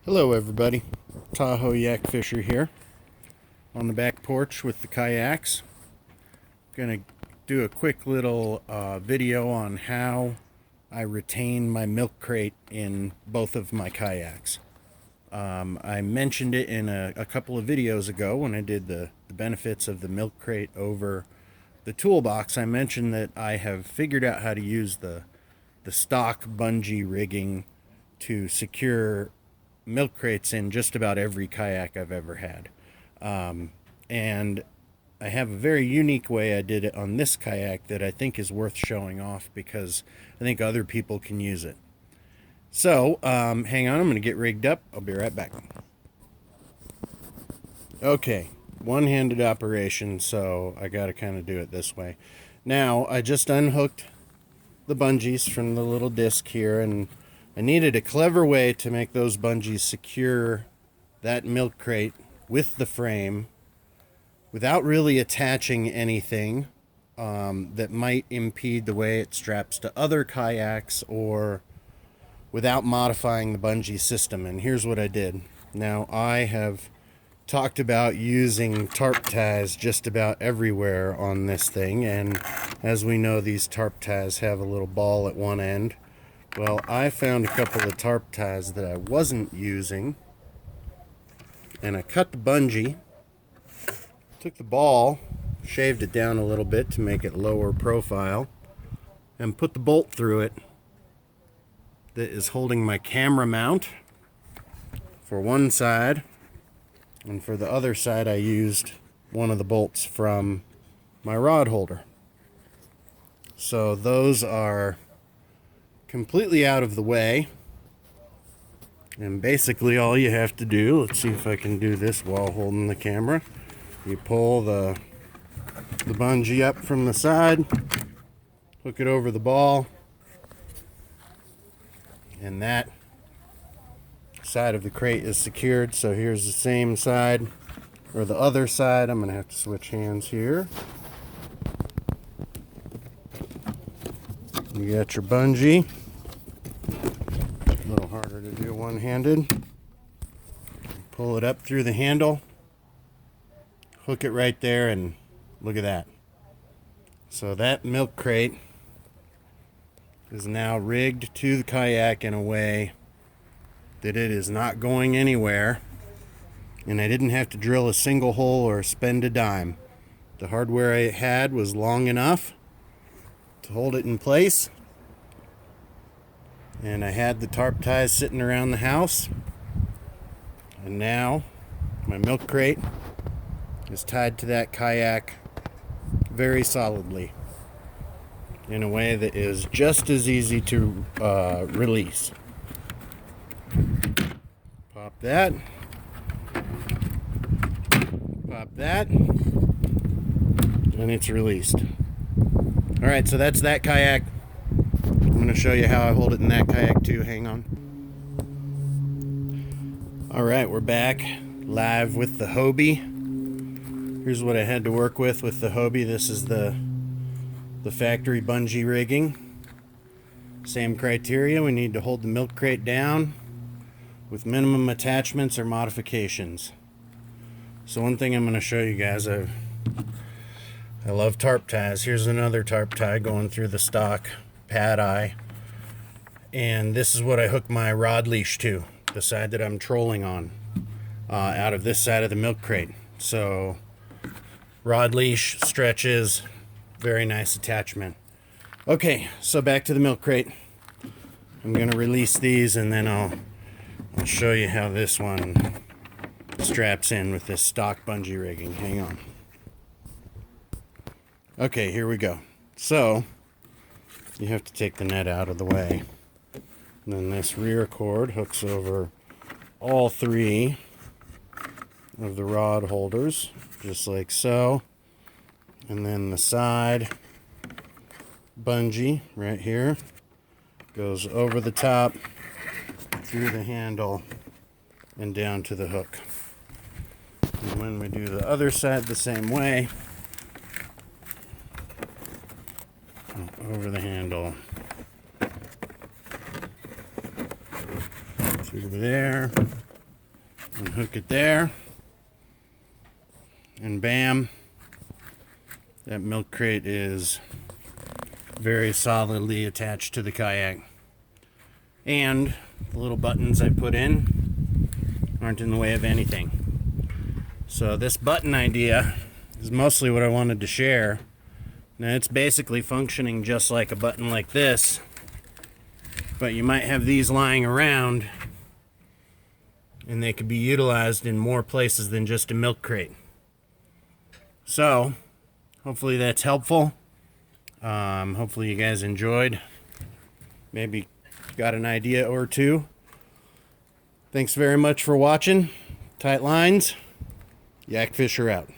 Hello everybody, Tahoe Yak Fisher here on the back porch with the kayaks. Gonna do a quick little video on how I retain my milk crate in both of my kayaks. I mentioned it in a couple of videos ago when I did the benefits of the milk crate over the toolbox. I mentioned that I have figured out how to use the stock bungee rigging to secure milk crates in just about every kayak I've ever had. And I have a very unique way I did it on this kayak that I think is worth showing off because I think other people can use it. So, hang on, I'm going to get rigged up. I'll be right back. Okay, one-handed operation, so I got to kind of do it this way. Now, I just unhooked the bungees from the little disc here, and I needed a clever way to make those bungees secure that milk crate with the frame without really attaching anything that might impede the way it straps to other kayaks or without modifying the bungee system. And here's what I did. Now, I have talked about using tarp ties just about everywhere on this thing, and as we know, these tarp ties have a little ball at one end. Well, I found a couple of tarp ties that I wasn't using, and I cut the bungee, took the ball, shaved it down a little bit to make it lower profile, and put the bolt through it that is holding my camera mount for one side, and for the other side I used one of the bolts from my rod holder. So those are completely out of the way, and basically all you have to do, let's see if I can do this while holding the camera, you pull the bungee up from the side, hook it over the ball, and that side of the crate is secured. So here's the same side, or the other side. I'm gonna have to switch hands here. You got your bungee. A little harder to do one-handed. Pull it up through the handle, hook it right there, and look at that. So that milk crate is now rigged to the kayak in a way that it is not going anywhere, and I didn't have to drill a single hole or spend a dime. The hardware I had was long enough to hold it in place, and I had the tarp ties sitting around the house, and now my milk crate is tied to that kayak very solidly in a way that is just as easy to release. Pop that, and it's released. All right, so that's that kayak. I'm going to show you how I hold it in that kayak too. Hang on. All right, we're back live with the Hobie. Here's what I had to work with the Hobie. This is the factory bungee rigging. Same criteria. We need to hold the milk crate down with minimum attachments or modifications. So one thing I'm going to show you guys, I love tarp ties. Here's another tarp tie going through the stock pad eye, and this is what I hook my rod leash to, the side that I'm trolling on, out of this side of the milk crate. So rod leash stretches, very nice attachment. Okay, so back to the milk crate. I'm going to release these, and then I'll show you how this one straps in with this stock bungee rigging. Hang on. Okay, here we go. So you have to take the net out of the way. And then this rear cord hooks over all three of the rod holders, just like so. And then the side bungee right here goes over the top, through the handle, and down to the hook. And when we do the other side the same way, over the handle, through there, and hook it there, and bam, that milk crate is very solidly attached to the kayak. And the little buttons I put in aren't in the way of anything. So this button idea is mostly what I wanted to share. Now it's basically functioning just like a button like this, but you might have these lying around and they could be utilized in more places than just a milk crate. So hopefully that's helpful. Hopefully you guys enjoyed. Maybe got an idea or two. Thanks very much for watching. Tight lines. Yak Fisher out.